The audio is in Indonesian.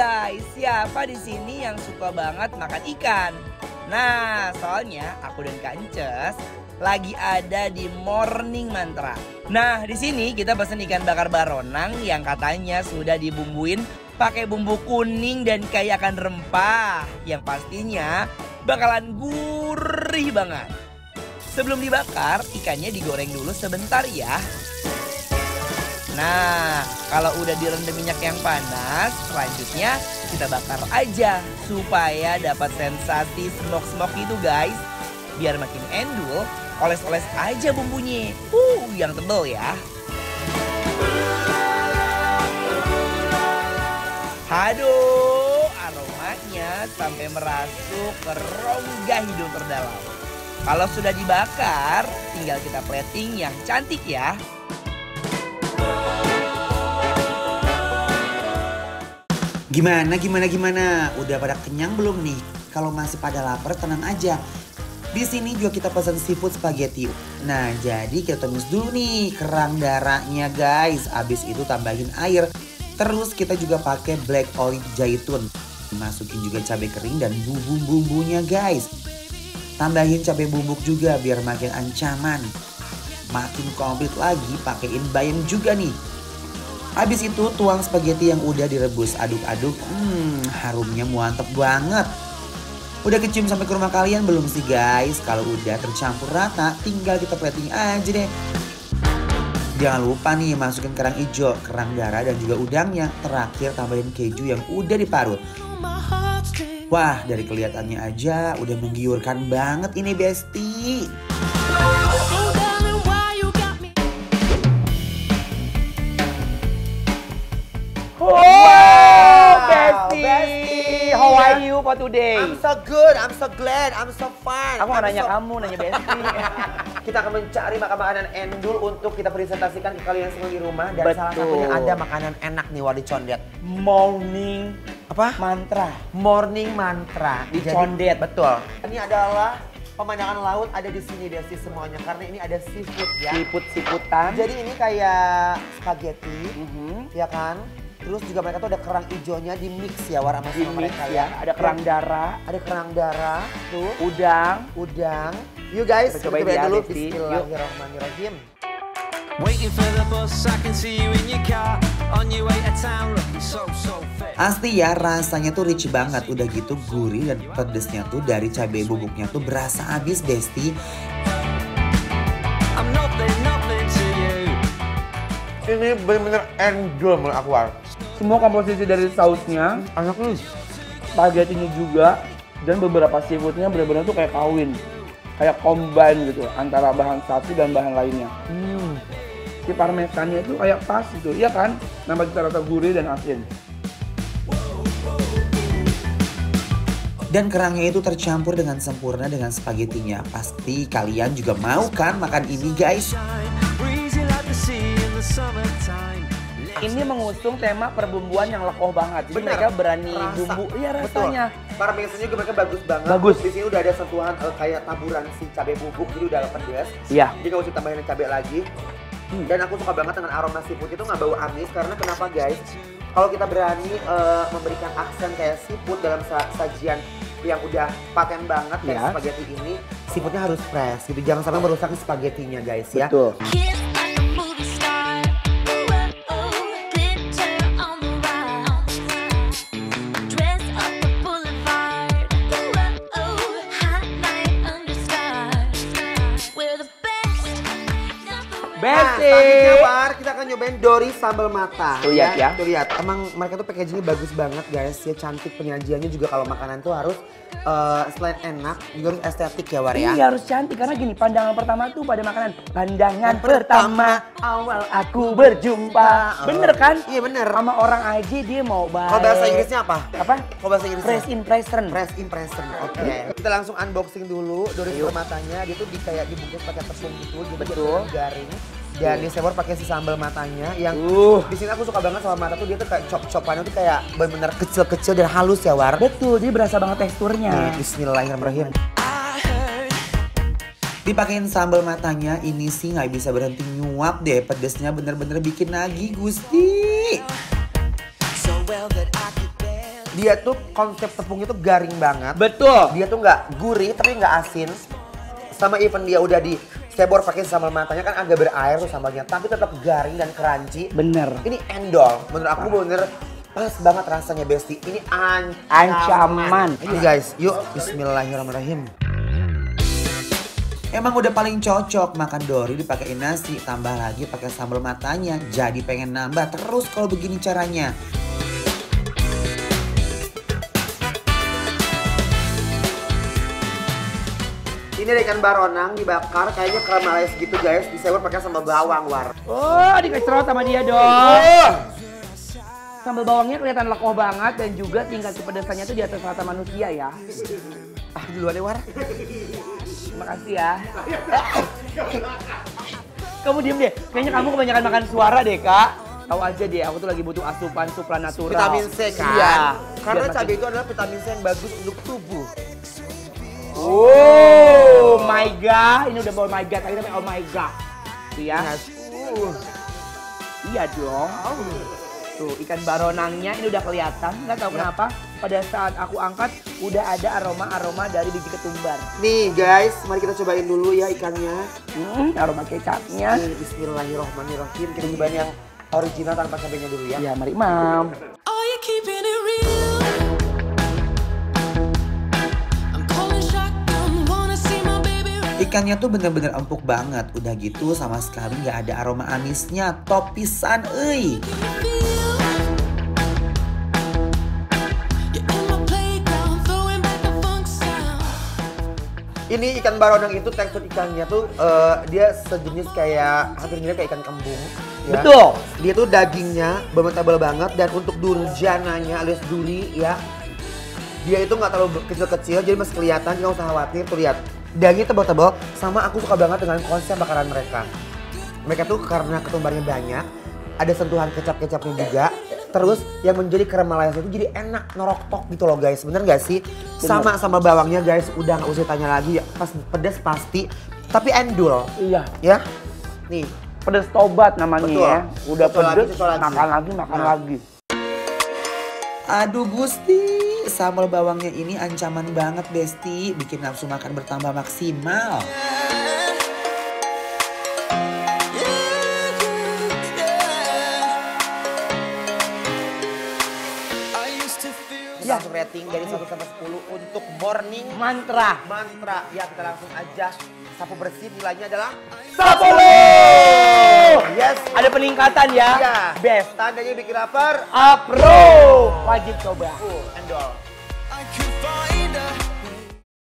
guys, siapa di sini yang suka banget makan ikan? Nah, soalnya aku dan Kak Ences lagi ada di Morning Mantra. Nah, di sini kita pesen ikan bakar baronang yang katanya sudah dibumbuin pakai bumbu kuning dan kaya akan rempah yang pastinya bakalan gurih banget. Sebelum dibakar, ikannya digoreng dulu sebentar ya. Nah, kalau udah direndam minyak yang panas, selanjutnya kita bakar aja supaya dapat sensasi smoke-smoke itu guys. Biar makin endul, oles-oles aja bumbunya. Yang tebel ya. Aduh, aromanya sampai merasuk ke rongga hidung terdalam. Kalau sudah dibakar, tinggal kita plating yang cantik ya. Gimana? Udah pada kenyang belum nih? Kalau masih pada lapar tenang aja. Di sini juga kita pesan seafood spaghetti. Nah, jadi kita tumis dulu nih kerang darahnya guys. Abis itu tambahin air. Terus kita juga pakai black olive zaitun. Masukin juga cabai kering dan bumbu-bumbunya guys. Tambahin cabai bubuk juga biar makin ancaman. Makin komplit lagi pakein bayam juga nih. Habis itu tuang spaghetti yang udah direbus, aduk-aduk. Harumnya mantep banget. Udah kecium sampai ke rumah kalian belum sih guys? Kalau udah tercampur rata, tinggal kita plating aja deh. Jangan lupa nih masukin kerang hijau, kerang darah dan juga udangnya. Terakhir tambahin keju yang udah diparut. Wah, dari kelihatannya aja udah menggiurkan banget ini Besti. Besti, how are you for today? I'm so good, I'm so glad, I'm so fine. Aku nanya kamu, nanya Besti. Kita akan mencari makanan endul untuk kita presentasikan ke kalian semua di rumah. Dan salah Betul. satunya ada makanan enak nih Wali Condet. Morning Mantra. Morning Mantra. Di Condet. Betul. Ini adalah pemandangan laut ada di sini Besti semuanya. Karena ini ada seafood ya. Seafood-seafoodan. Jadi ini kayak spaghetti, ya kan? Terus juga mereka tuh ada kerang hijaunya di mix ya warna sama mereka ya. Ada kerang darah. Ada kerang darah, tuh. Udang. Yuk guys, kita cobain cobain ya, dulu. Besti. Bismillahirrahmanirrahim. Waiting for the bus, I can see you in your car on your way to town looking so fit. Asli ya rasanya tuh rich banget. Udah gitu gurih dan pedesnya tuh dari cabai bubuknya tuh berasa habis Besti. I'm nothing to you. Ini bener-bener endul menurut aku. Semua komposisi dari sausnya, Anaknya spaghettinya juga, dan beberapa seafoodnya benar-benar tuh kayak kawin. Kayak combine gitu antara bahan satu dan bahan lainnya. Si parmesannya itu kayak pas gitu, iya kan? Nambah cita rasa gurih dan asin. Dan kerangnya itu tercampur dengan sempurna dengan spagettinya. Pasti kalian juga mau kan makan ini guys? Breezy like the sea in the summertime. Ini mengusung tema perbumbuan yang lekoh banget. Jadi Bener. mereka berani Rasa. bumbu, iya Betul. rasanya. Parmesannya juga mereka bagus banget. Bagus. Di sini udah ada sentuhan kayak taburan si cabai bubuk, jadi udah pedas. Iya. Jadi nggak usah tambahin cabai lagi. Dan aku suka banget dengan aroma seafood itu nggak bau amis karena kenapa guys? Kalau kita berani memberikan aksen kayak seafood dalam sajian yang udah paten banget kayak Iya. spaghetti ini, seafoodnya harus fresh gitu. Jangan sampai merusak spaghettinya guys ya. Betul. Kiss like a movie star. Ooh, glitter on the round. Dress up the boulevard. Ooh, hot night under stars. We're the best. Nah, Besti. selanjutnya War, kita akan nyobain Dori sambal mata. Tuh lihat ya. Tuh lihat, emang mereka tuh packagingnya bagus banget guys ya, cantik penyajiannya juga. Kalau makanan tuh harus selain enak juga harus estetik ya War ya. Iya harus cantik karena gini, pandangan pertama tuh pada makanan. Pandangan pertama awal aku berjumpa. Bener kan? Iya bener. Sama orang aja dia mau baik. Kalau bahasa Inggrisnya apa? Apa? Kalau bahasa Inggrisnya? First impression. Fresh impression. Oke. Kita langsung unboxing dulu Dori sambal matanya. Dia tuh kayak dibungkus pakai tepung gitu, jadi Betul. dia garing. Dan di sewor pakai si sambal matanya yang di sini aku suka banget sama mata tuh, dia tuh kayak chop-chopannya tuh kayak benar-benar kecil-kecil dan halus ya War. Betul, jadi berasa banget teksturnya. Nih, bismillahirrahmanirrahim. Dipakein sambal matanya ini sih nggak bisa berhenti nyuap deh. Pedesnya bener-bener bikin nagih Gusti. So well that I could barely Dia tuh konsep tepungnya tuh garing banget. Betul. Dia tuh nggak gurih tapi nggak asin. Sama even dia udah di cebor pakai sambal matanya kan agak berair tuh sambalnya, tapi tetap garing dan crunchy. Bener. Ini endol, menurut aku bener pas banget rasanya Besti. Ini Ancaman. Ini guys, yuk Bismillahirrahmanirrahim. Emang udah paling cocok makan dori dipakein nasi, tambah lagi pakai sambal matanya. Jadi pengen nambah terus kalau begini caranya. Ini ada ikan baronang dibakar, kayaknya caramelized gitu guys, disewot pakai sambal bawang war. Oh, dikasih terus sama dia dong. Sambal bawangnya kelihatan lekoh banget dan juga tingkat kepedesannya tuh di atas rata manusia ya. Ah, duluan deh war. Terima kasih ya. Kamu diem deh, kayaknya kamu kebanyakan makan suara deh kak. Tahu aja deh, aku tuh lagi butuh asupan supranatural. Vitamin C kan? Iya. Karena Biar cabai makin- itu adalah vitamin C yang bagus untuk tubuh. Oh my god, ini udah oh my god, tadi namanya oh my god. Tuh ya. Iya dong. Tuh ikan baronangnya ini udah kelihatan, nggak tahu kenapa pada saat aku angkat udah ada aroma-aroma dari biji ketumbar. Nih guys, mari kita cobain dulu ya ikannya. Aroma kecapnya. Nih, Bismillahirrahmanirrahim. Kita cobain yang original tanpa cabenya dulu ya. Ya mari mam. Are you keeping it real? I'm calling shotgun, wanna see my baby. Ikannya tuh bener-bener empuk banget. Udah gitu sama sekali nggak ada aroma amisnya. Top pisan euy. Ini ikan baronang itu tekstur ikannya tuh dia sejenis kayak hampir mirip kayak ikan kembung. Ya. Betul. Dia tuh dagingnya tebal banget dan untuk durjananya alias duri ya. Dia itu nggak terlalu kecil-kecil jadi masih kelihatan, nggak usah khawatir. Tuh lihat, dagingnya tebal-tebal. Sama aku suka banget dengan konsep bakaran mereka. Mereka tuh karena ketumbarnya banyak, ada sentuhan kecap-kecapnya juga. Terus yang menjadi caramelized itu jadi enak ngeroktok gitu loh guys, bener gak sih? Sama bawangnya guys, udah nggak usah tanya lagi ya, pas pedas pasti, tapi endul. Iya. Ya, nih. Pedes tobat namanya Betul. ya. Udah Cocol lagi, pedes, cocol lagi. makan lagi, makan Nah. lagi. Aduh Gusti, sambal bawangnya ini ancaman banget Besti. Bikin nafsu makan bertambah maksimal. Kita langsung rating dari 1 sampai 10 untuk morning Mantra. mantra. Ya kita langsung aja sapu bersih, nilainya adalah 10. yes. Ada peningkatan ya. Iya. Best. Tandanya bikin lapar. Approve. Wajib coba. Endol.